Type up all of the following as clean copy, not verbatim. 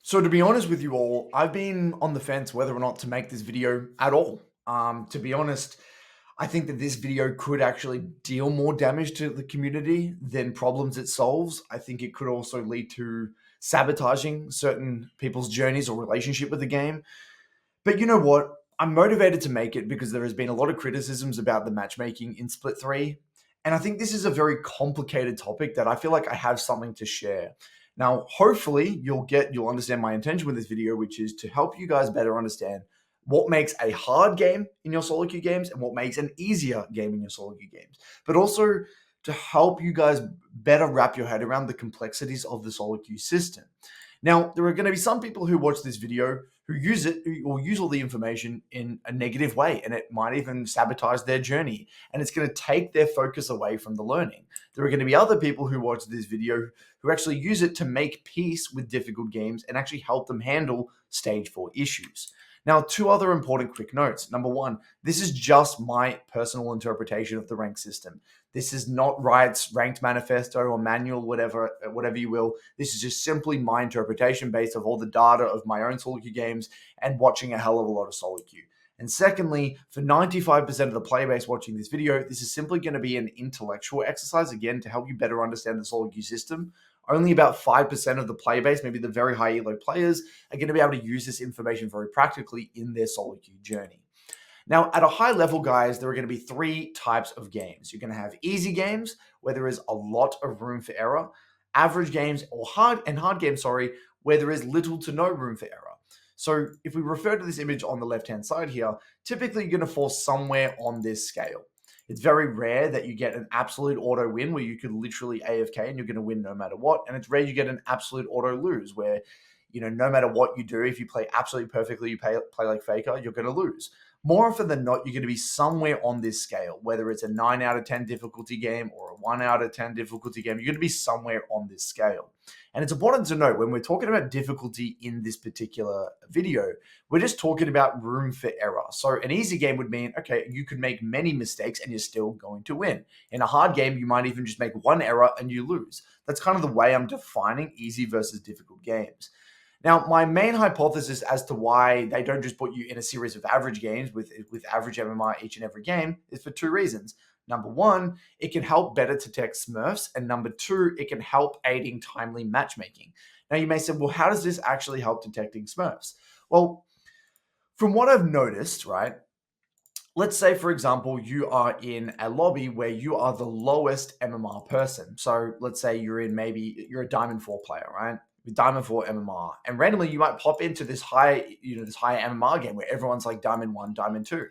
So to be honest with you all, I've been on the fence whether or not to make this video at all. To be honest, I think that this video could actually deal more damage to the community than problems it solves. I think it could also lead to sabotaging certain people's journeys or relationship with the game. But you know what? I'm motivated to make it because there has been a lot of criticisms about the matchmaking in Split 3. And I think this is a very complicated topic that I feel like I have something to share. Now, hopefully you'll understand my intention with this video, which is to help you guys better understand what makes a hard game in your solo queue games and what makes an easier game in your solo queue games. But also to help you guys better wrap your head around the complexities of the solo queue system. Now, there are going to be some people who watch this video who use it or use all the information in a negative way, and it might even sabotage their journey, and it's going to take their focus away from the learning. There are going to be other people who watch this video who actually use it to make peace with difficult games and actually help them handle stage 4 issues. Now, two other important quick notes. Number one, this is just my personal interpretation of the rank system. This is not Riot's ranked manifesto or manual, whatever you will. This is just simply my interpretation based off all the data of my own solo queue games and watching a hell of a lot of solo queue. And secondly, for 95% of the player base watching this video, this is simply going to be an intellectual exercise, again, to help you better understand the solo queue system. Only about 5% of the player base, maybe the very high elo players, are going to be able to use this information very practically in their solo queue journey. Now, at a high level, guys, there are going to be three types of games. You're going to have easy games, where there is a lot of room for error, average games, or hard games, where there is little to no room for error. So if we refer to this image on the left-hand side here, typically you're going to fall somewhere on this scale. It's very rare that you get an absolute auto win where you could literally AFK and you're going to win no matter what. And it's rare you get an absolute auto lose where, no matter what you do, if you play absolutely perfectly, you play like Faker, you're going to lose. More often than not, you're going to be somewhere on this scale, whether it's a 9 out of 10 difficulty game or a 1 out of 10 difficulty game, you're going to be somewhere on this scale. And it's important to note when we're talking about difficulty in this particular video, we're just talking about room for error. So an easy game would mean, okay, you could make many mistakes and you're still going to win. In a hard game, you might even just make one error and you lose. That's kind of the way I'm defining easy versus difficult games. Now, my main hypothesis as to why they don't just put you in a series of average games with average MMR each and every game is for two reasons. Number one, it can help better detect Smurfs. And number two, it can help aiding timely matchmaking. Now, you may say, well, how does this actually help detecting Smurfs? Well, from what I've noticed, right, let's say, for example, you are in a lobby where you are the lowest MMR person. So let's say you're a Diamond 4 player, right? With Diamond 4 MMR. And randomly you might pop into this high MMR game where everyone's like Diamond 1, Diamond 2.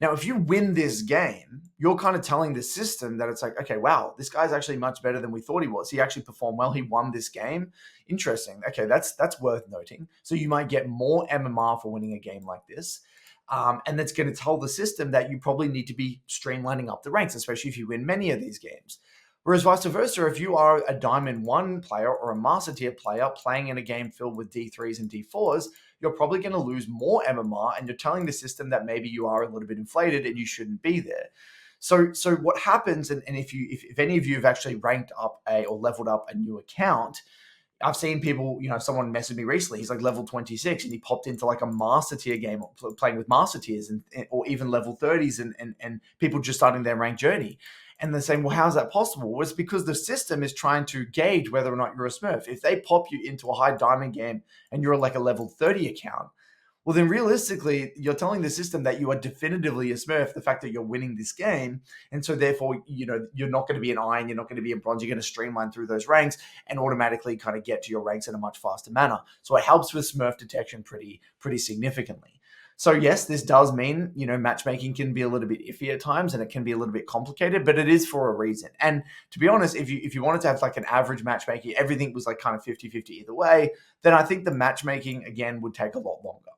Now, if you win this game, you're kind of telling the system that it's like, okay, wow, this guy's actually much better than we thought he was. He actually performed well. He won this game. Interesting. Okay, that's worth noting. So you might get more MMR for winning a game like this. And that's going to tell the system that you probably need to be streamlining up the ranks, especially if you win many of these games. Whereas vice versa, if you are a Diamond 1 player or a Master Tier player playing in a game filled with D3s and D4s, you're probably going to lose more MMR, and you're telling the system that maybe you are a little bit inflated and you shouldn't be there. So what happens, and if any of you have actually ranked up or leveled up a new account, I've seen people, someone messaged me recently. He's like level 26 and he popped into like a master tier game playing with master tiers or even level 30s and people just starting their rank journey. And they're saying, well, how's that possible? Well, it's because the system is trying to gauge whether or not you're a Smurf. If they pop you into a high diamond game and you're like a level 30 account, well, then realistically, you're telling the system that you are definitively a Smurf, the fact that you're winning this game. And so therefore, you're not going to be an iron, you're not going to be a bronze, you're going to streamline through those ranks and automatically kind of get to your ranks in a much faster manner. So it helps with Smurf detection pretty significantly. So yes, this does mean, matchmaking can be a little bit iffy at times and it can be a little bit complicated, but it is for a reason. And to be honest, if you wanted to have like an average matchmaking, everything was like kind of 50-50 either way, then I think the matchmaking, again, would take a lot longer.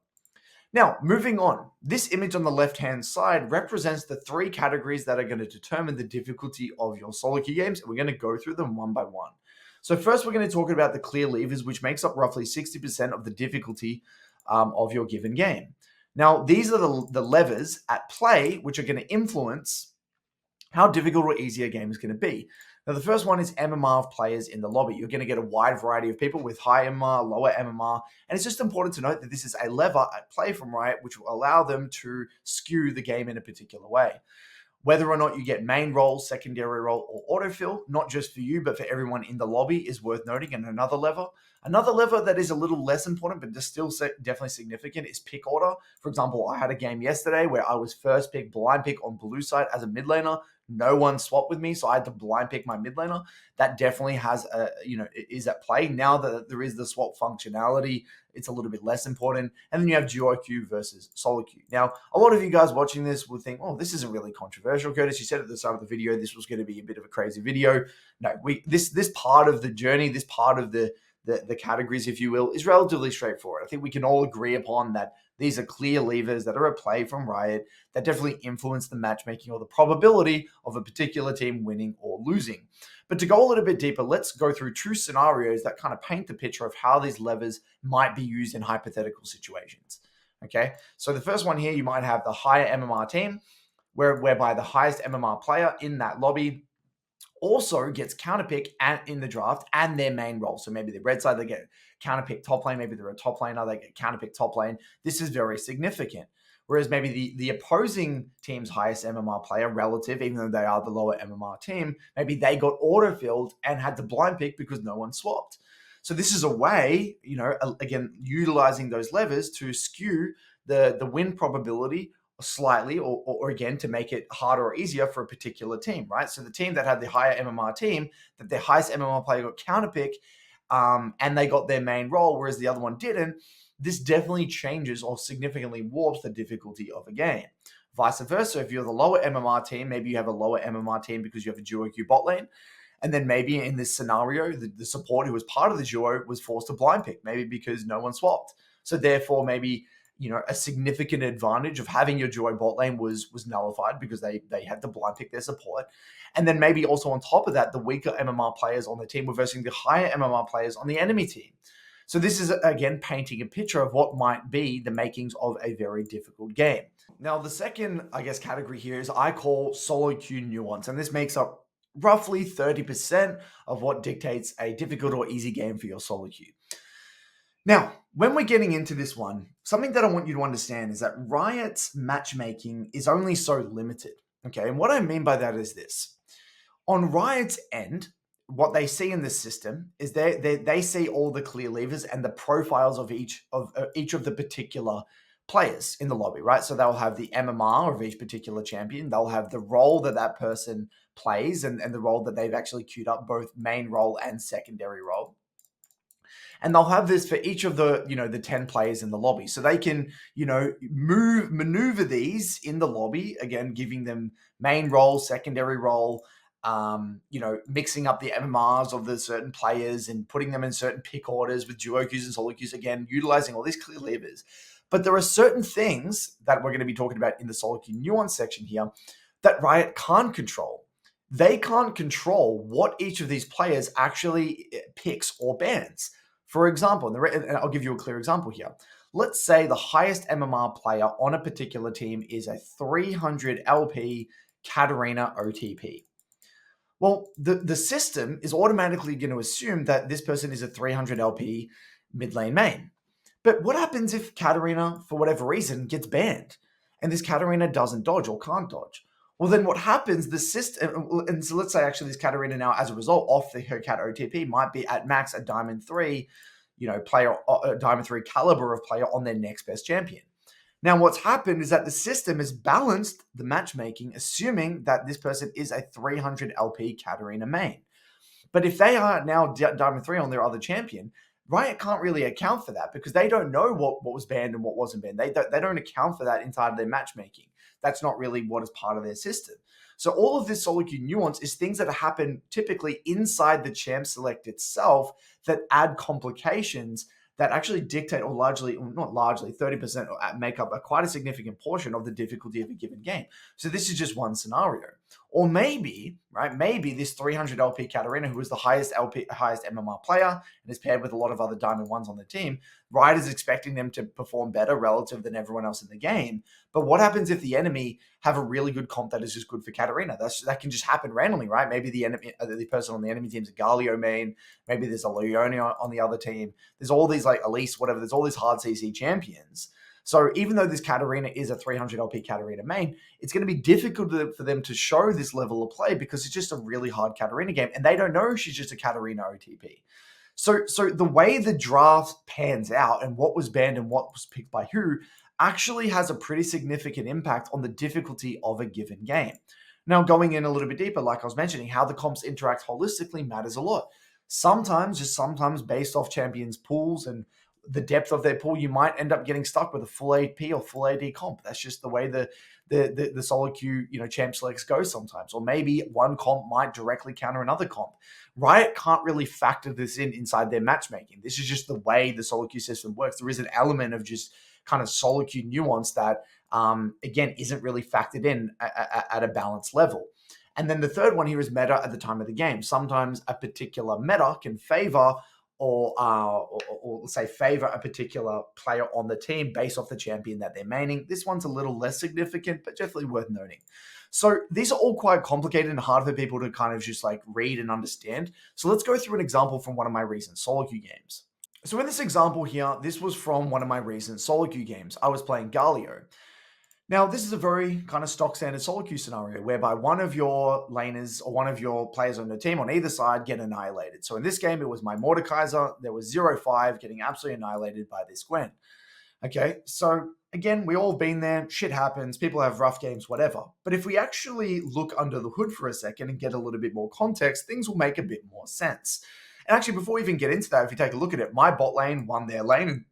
Now, moving on, this image on the left-hand side represents the three categories that are going to determine the difficulty of your solo queue games, and we're going to go through them one by one. So first, we're going to talk about the clear levers, which makes up roughly 60% of the difficulty of your given game. Now, these are the levers at play which are going to influence how difficult or easy a game is going to be. Now, the first one is MMR of players in the lobby. You're going to get a wide variety of people with high MMR, lower MMR, and it's just important to note that this is a lever at play from Riot, which will allow them to skew the game in a particular way. Whether or not you get main role, secondary role, or autofill, not just for you, but for everyone in the lobby, is worth noting. And another lever that is a little less important, but just still definitely significant, is pick order. For example, I had a game yesterday where I was first pick, blind pick on blue side as a mid laner. No one swapped with me, so I had to blind pick my mid laner. That definitely has is at play. Now that there is the swap functionality, it's a little bit less important. And then you have SoloQ versus SoloQ. Now, a lot of you guys watching this would think, oh, this isn't really controversial, Curtis. You said at the start of the video this was going to be a bit of a crazy video. No, this part of the journey, this part of the categories, if you will, is relatively straightforward. I think we can all agree upon that these are clear levers that are at play from Riot that definitely influence the matchmaking or the probability of a particular team winning or losing. But to go a little bit deeper, let's go through two scenarios that kind of paint the picture of how these levers might be used in hypothetical situations. Okay, so the first one here, you might have the higher MMR team, whereby the highest MMR player in that lobby also gets counterpick in the draft and their main role. So maybe the red side, they get counterpick top lane. Maybe they're a top laner, they get counterpick top lane. This is very significant. Whereas maybe the opposing team's highest MMR player relative, even though they are the lower MMR team, maybe they got auto-filled and had to blind pick because no one swapped. So this is a way, again, utilizing those levers to skew the win probability slightly or again to make it harder or easier for a particular team, right? So the team that had the higher MMR team, that their highest MMR player got counterpick and they got their main role, whereas the other one didn't, this definitely changes or significantly warps the difficulty of a game. Vice versa, if you're the lower MMR team, maybe you have a lower MMR team because you have a duo queue bot lane, and then maybe in this scenario, the support who was part of the duo was forced to blind pick, maybe because no one swapped. So therefore, maybe a significant advantage of having your duo bot lane was nullified because they had to blind pick their support. And then maybe also on top of that, the weaker MMR players on the team were versing the higher MMR players on the enemy team. So this is, again, painting a picture of what might be the makings of a very difficult game. Now, the second, category here is I call SoloQ Nuance, and this makes up roughly 30% of what dictates a difficult or easy game for your SoloQ. Now, when we're getting into this one, something that I want you to understand is that Riot's matchmaking is only so limited, okay? And what I mean by that is this. On Riot's end, what they see in this system is they see all the clear levers and the profiles of each of the particular players in the lobby, right? So they'll have the MMR of each particular champion. They'll have the role that person plays and the role that they've actually queued up, both main role and secondary role. And they'll have this for each of the, the 10 players in the lobby. So they can, maneuver these in the lobby, again, giving them main role, secondary role, mixing up the MMRs of the certain players and putting them in certain pick orders with duo queues and solo queues, again, utilizing all these clear levers. But there are certain things that we're going to be talking about in the SoloQ Nuance section here that Riot can't control. They can't control what each of these players actually picks or bans. For example, and I'll give you a clear example here. Let's say the highest MMR player on a particular team is a 300 LP Katarina OTP. Well, the system is automatically going to assume that this person is a 300 LP mid lane main. But what happens if Katarina, for whatever reason, gets banned and this Katarina doesn't dodge or can't dodge? Well, then what happens, the system, and so let's say actually this Katarina now, as a result of her Cat OTP, might be at max a Diamond 3, player, a Diamond 3 caliber of player on their next best champion. Now, what's happened is that the system has balanced the matchmaking, assuming that this person is a 300 LP Katarina main. But if they are now Diamond 3 on their other champion, Riot can't really account for that because they don't know what was banned and what wasn't banned. They don't account for that inside of their matchmaking. That's not really what is part of their system. So all of this SoloQ Nuance is things that happen typically inside the champ select itself that add complications that actually dictate, or not largely, 30% make up quite a significant portion of the difficulty of a given game. So this is just one scenario. Or maybe, right, maybe this 300 LP Katarina, who is the highest MMR player and is paired with a lot of other Diamond 1s on the team, Riot is expecting them to perform better relative than everyone else in the game. But what happens if the enemy have a really good comp that is just good for Katarina? That can just happen randomly, right? Maybe the person on the enemy team's a Galio main. Maybe there's a Leone on the other team. There's all these like Elise, whatever. There's all these hard CC champions. So even though this Katarina is a 300 LP Katarina main, it's going to be difficult for them to show this level of play because it's just a really hard Katarina game, and they don't know she's just a Katarina OTP. So the way the draft pans out and what was banned and what was picked by who actually has a pretty significant impact on the difficulty of a given game. Now, going in a little bit deeper, like I was mentioning, how the comps interact holistically matters a lot. Sometimes based off champions' pools and the depth of their pool, you might end up getting stuck with a full AP or full AD comp. That's just the way the SoloQ champ selects go sometimes. Or maybe one comp might directly counter another comp. Riot can't really factor this inside their matchmaking. This is just the way the SoloQ system works. There is an element of just kind of SoloQ nuance that, again, isn't really factored in at a balanced level. And then the third one here is meta at the time of the game. Sometimes a particular meta can favor or let's say favor a particular player on the team based off the champion that they're maining. This one's a little less significant, but definitely worth noting. So these are all quite complicated and hard for people to kind of just like read and understand. So let's go through an example from one of my recent SoloQ games. So in this example here, this was from one of my recent SoloQ games. I was playing Galio. Now, this is a very kind of stock standard SoloQ scenario whereby one of your laners or one of your players on the team on either side get annihilated. So in this game, it was my Mordekaiser. There was 0-5 getting absolutely annihilated by this Gwen. Okay, so again, we all been there. Shit happens. People have rough games, whatever. But if we actually look under the hood for a second and get a little bit more context, things will make a bit more sense. And actually, before we even get into that, if you take a look at it, my bot lane won their lane and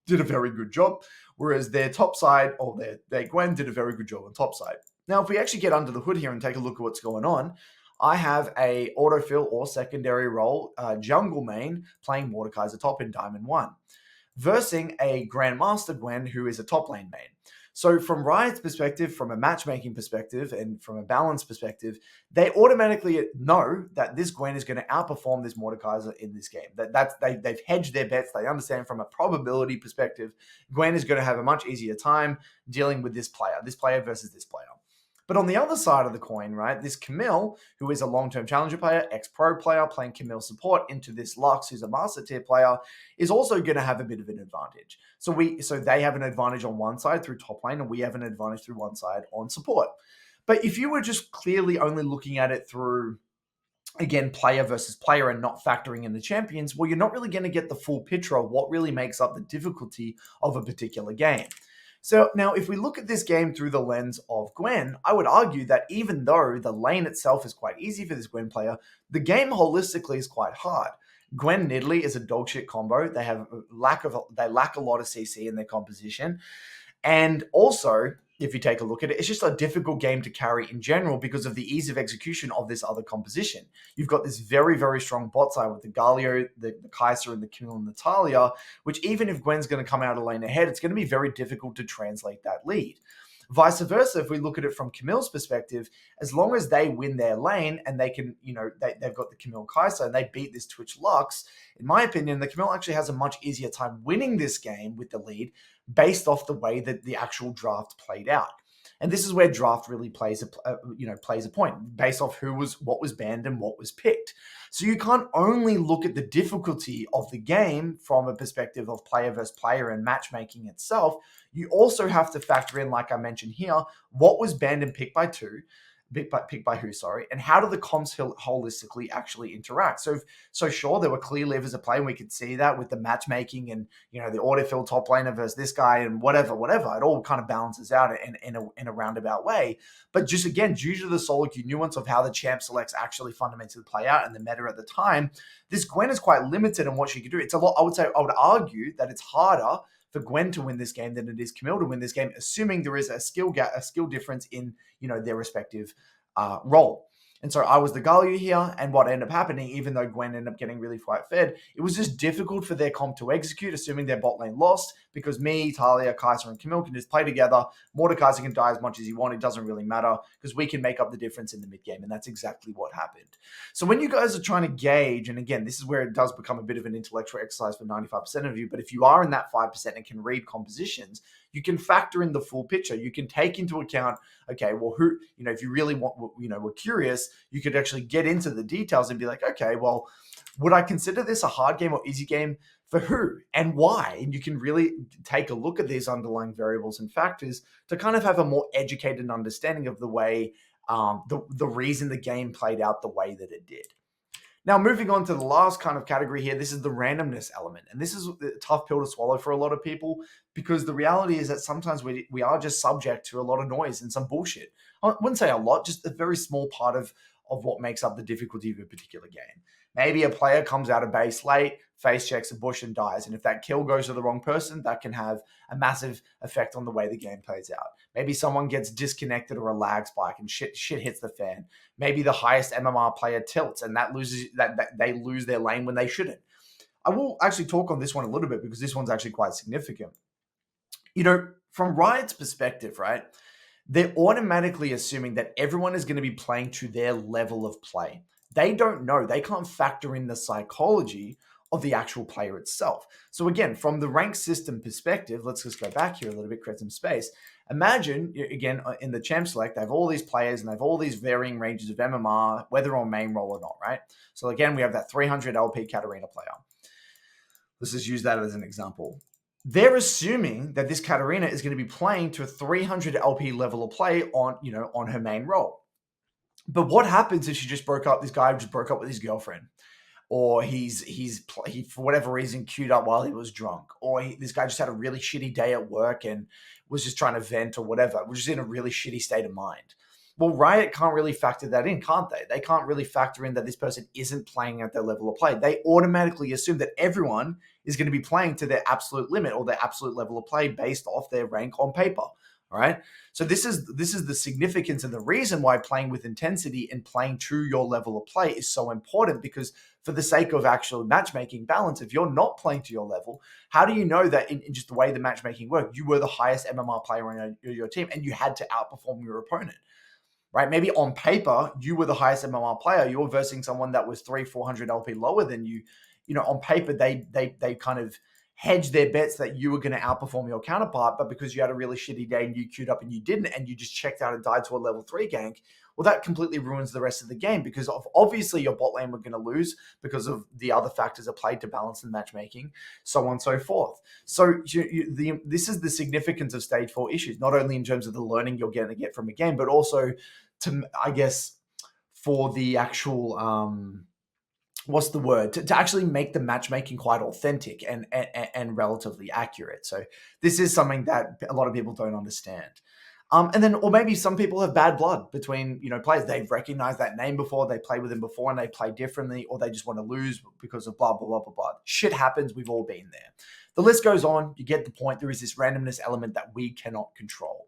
did a very good job, whereas their top side, or their Gwen, did a very good job on top side. Now, if we actually get under the hood here and take a look at what's going on, I have a autofill or secondary role jungle main playing Mordekaiser top in Diamond 1, versing a Grandmaster Gwen who is a top lane main. So from Riot's perspective, from a matchmaking perspective, and from a balance perspective, they automatically know that this Gwen is going to outperform this Mordekaiser in this game. They've hedged their bets. They understand from a probability perspective, Gwen is going to have a much easier time dealing with this player versus this player. But on the other side of the coin, right, this Camille, who is a long-term challenger player, ex-pro player, playing Camille support into this Lux, who's a master tier player, is also going to have a bit of an advantage. So they have an advantage on one side through top lane, and we have an advantage through one side on support. But if you were just clearly only looking at it through, again, player versus player and not factoring in the champions, well, you're not really going to get the full picture of what really makes up the difficulty of a particular game. So now if we look at this game through the lens of Gwen, I would argue that even though the lane itself is quite easy for this Gwen player, the game holistically is quite hard. Gwen Nidalee is a dogshit combo. They lack a lot of CC in their composition. And also, if you take a look at it, it's just a difficult game to carry in general because of the ease of execution of this other composition. You've got this very, very strong bot side with the Galio, the Kai'Sa, and the Camille and Natalia, which even if Gwen's going to come out a lane ahead, it's going to be very difficult to translate that lead. Vice versa, if we look at it from Camille's perspective, as long as they win their lane and they can, they've got the Camille Kai'Sa and they beat this Twitch Lux, in my opinion, the Camille actually has a much easier time winning this game with the lead based off the way that the actual draft played out. And this is where draft really plays a point based off what was banned and what was picked. So you can't only look at the difficulty of the game from a perspective of player versus player and matchmaking itself. You also have to factor in, like I mentioned here, what was banned and picked by who, and how do the comps holistically actually interact? So sure, there were clear levers at play, and we could see that with the matchmaking and the autofill top laner versus this guy and whatever. It all kind of balances out in a roundabout way. But just again, due to the SoloQ nuance of how the champ selects actually fundamentally play out and the meta at the time, this Gwen is quite limited in what she can do. It's a lot. I would argue that it's harder for Gwen to win this game than it is Camille to win this game, assuming there is a skill difference in their respective role. And so I was the Galio here, and what ended up happening, even though Gwen ended up getting really fight fed, it was just difficult for their comp to execute, assuming their bot lane lost, because me, Talia, Kaiser, and Camille can just play together. Mordekaiser can die as much as he wants. It doesn't really matter, because we can make up the difference in the mid game, and that's exactly what happened. So when you guys are trying to gauge, and again, this is where it does become a bit of an intellectual exercise for 95% of you, but if you are in that 5% and can read compositions, you can factor in the full picture. You can take into account, okay, well, who, if you really want, were curious, you could actually get into the details and be like, okay, well, would I consider this a hard game or easy game for who and why? And you can really take a look at these underlying variables and factors to kind of have a more educated understanding of the way, the reason the game played out the way that it did. Now, moving on to the last kind of category here, this is the randomness element. And this is a tough pill to swallow for a lot of people, because the reality is that sometimes we are just subject to a lot of noise and some bullshit. I wouldn't say a lot, just a very small part of what makes up the difficulty of a particular game. Maybe a player comes out of base late, face checks a bush and dies. And if that kill goes to the wrong person, that can have a massive effect on the way the game plays out. Maybe someone gets disconnected or a lag spike and shit hits the fan. Maybe the highest MMR player tilts and that they lose their lane when they shouldn't. I will actually talk on this one a little bit, because this one's actually quite significant. From Riot's perspective, right? They're automatically assuming that everyone is going to be playing to their level of play. They don't know. They can't factor in the psychology of the actual player itself. So again, from the rank system perspective, let's just go back here a little bit, create some space. Imagine, again, in the champ select, they have all these players and they have all these varying ranges of MMR, whether on main role or not, right? So again, we have that 300 LP Katarina player. Let's just use that as an example. They're assuming that this Katarina is going to be playing to a 300 LP level of play on her main role. But what happens if this guy just broke up with his girlfriend? Or he for whatever reason queued up while he was drunk, or this guy just had a really shitty day at work and was just trying to vent or whatever, was just in a really shitty state of mind. Well, Riot can't really factor that in, can't they? They can't really factor in that this person isn't playing at their level of play. They automatically assume that everyone is going to be playing to their absolute limit or their absolute level of play based off their rank on paper. All right. So this is the significance and the reason why playing with intensity and playing to your level of play is so important, because for the sake of actual matchmaking balance, if you're not playing to your level, how do you know that in just the way the matchmaking worked, you were the highest MMR player on your team and you had to outperform your opponent? Right? Maybe on paper, you were the highest MMR player. You were versing someone that was 400 LP lower than you. On paper, they kind of hedged their bets that you were going to outperform your counterpart, but because you had a really shitty day and you queued up and you didn't, and you just checked out and died to a level 3 gank, well, that completely ruins the rest of the game, because obviously your bot lane were going to lose because of the other factors that played to balance the matchmaking, so on and so forth. So this is the significance of stage 4 issues, not only in terms of the learning you're going to get from a game, but also to, I guess, for the actual what's the word, to actually make the matchmaking quite authentic and relatively accurate. So this is something that a lot of people don't understand. And then, or maybe some people have bad blood between, players. They've recognized that name before, they played with him before and they play differently, or they just want to lose because of blah, blah, blah, blah, blah. Shit happens. We've all been there. The list goes on. You get the point. There is this randomness element that we cannot control.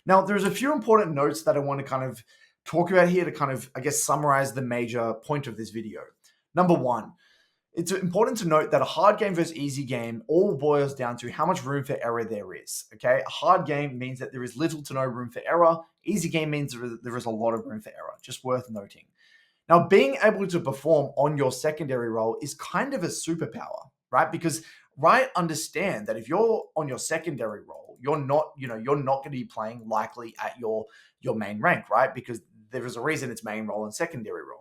Now, there's a few important notes that I want to kind of talk about here to kind of, I guess, summarize the major point of this video. Number one, it's important to note that a hard game versus easy game all boils down to how much room for error there is. Okay, a hard game means that there is little to no room for error. Easy game means there is a lot of room for error. Just worth noting. Now, being able to perform on your secondary role is kind of a superpower, right? Because Riot understand that if you're on your secondary role, you're not going to be playing likely at your main rank, right? Because there is a reason it's main role and secondary role.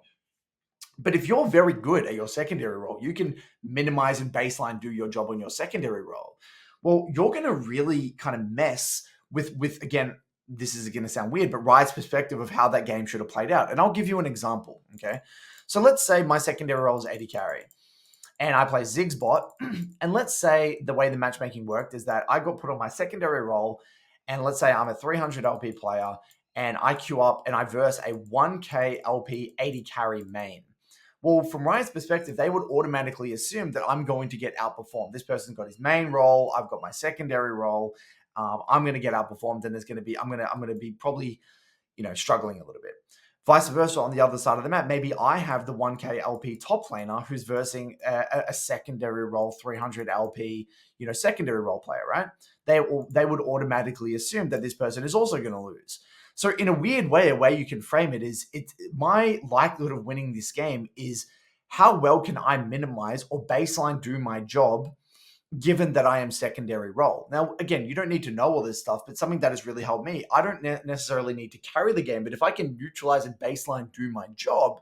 But if you're very good at your secondary role, you can minimize and baseline do your job on your secondary role. Well, you're going to really kind of mess with again, this is going to sound weird, but Riot's perspective of how that game should have played out. And I'll give you an example, okay? So let's say my secondary role is AD carry and I play Ziggs bot. And let's say the way the matchmaking worked is that I got put on my secondary role, and let's say I'm a 300 LP player and I queue up and I verse a 1K LP 80 carry main. Well, from Riot's perspective, they would automatically assume that I'm going to get outperformed. This person's got his main role. I've got my secondary role. I'm going to get outperformed, and I'm going to be probably, struggling a little bit. Vice versa, on the other side of the map, maybe I have the 1K LP top laner who's versing a secondary role 300 LP, secondary role player, right? They would automatically assume that this person is also going to lose. So in a weird way, a way you can frame it is, my likelihood of winning this game is how well can I minimize or baseline do my job given that I am secondary role. Now, again, you don't need to know all this stuff, but something that has really helped me, I don't necessarily need to carry the game, but if I can neutralize and baseline do my job,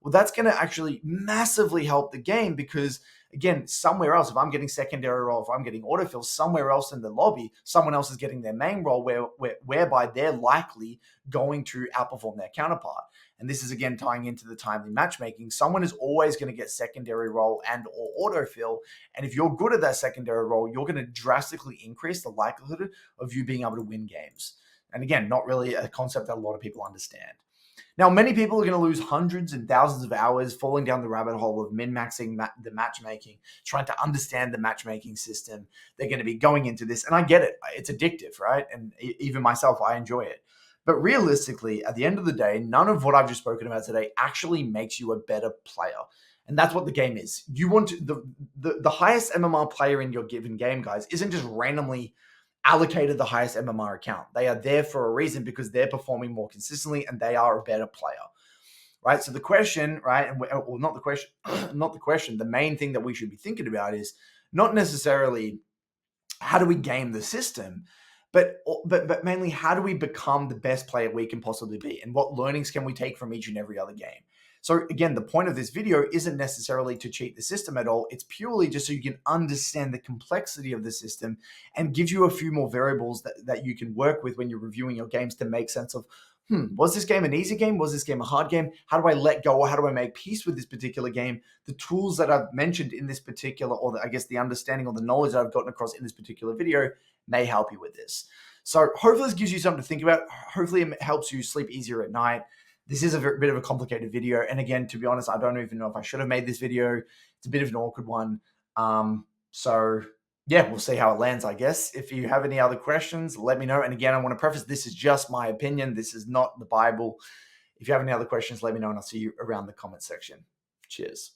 well, that's going to actually massively help the game because, again, somewhere else, if I'm getting secondary role, if I'm getting autofill, somewhere else in the lobby, someone else is getting their main role whereby they're likely going to outperform their counterpart. And this is, again, tying into the timely matchmaking. Someone is always going to get secondary role and or autofill. And if you're good at that secondary role, you're going to drastically increase the likelihood of you being able to win games. And again, not really a concept that a lot of people understand. Now, many people are going to lose hundreds and thousands of hours falling down the rabbit hole of min-maxing the matchmaking, trying to understand the matchmaking system. They're going to be going into this, and I get it. It's addictive, right? And even myself, I enjoy it. But realistically, at the end of the day, none of what I've just spoken about today actually makes you a better player. And that's what the game is. You want to, the highest MMR player in your given game, guys, isn't just randomly allocated the highest MMR account. They are there for a reason because they're performing more consistently and they are a better player, right? So the question, right, or not the question, not the question, the main thing that we should be thinking about is not necessarily how do we game the system, but mainly how do we become the best player we can possibly be, and what learnings can we take from each and every other game. So again, the point of this video isn't necessarily to cheat the system at all. It's purely just so you can understand the complexity of the system and gives you a few more variables that you can work with when you're reviewing your games to make sense of, was this game an easy game? Was this game a hard game? How do I let go, or how do I make peace with this particular game? The tools that I've mentioned in this particular, or I guess the understanding or the knowledge that I've gotten across in this particular video may help you with this. So hopefully this gives you something to think about. Hopefully it helps you sleep easier at night. This is a bit of a complicated video. And again, to be honest, I don't even know if I should have made this video. It's a bit of an awkward one. So yeah, we'll see how it lands, I guess. If you have any other questions, let me know. And again, I want to preface, this is just my opinion. This is not the Bible. If you have any other questions, let me know and I'll see you around the comment section. Cheers.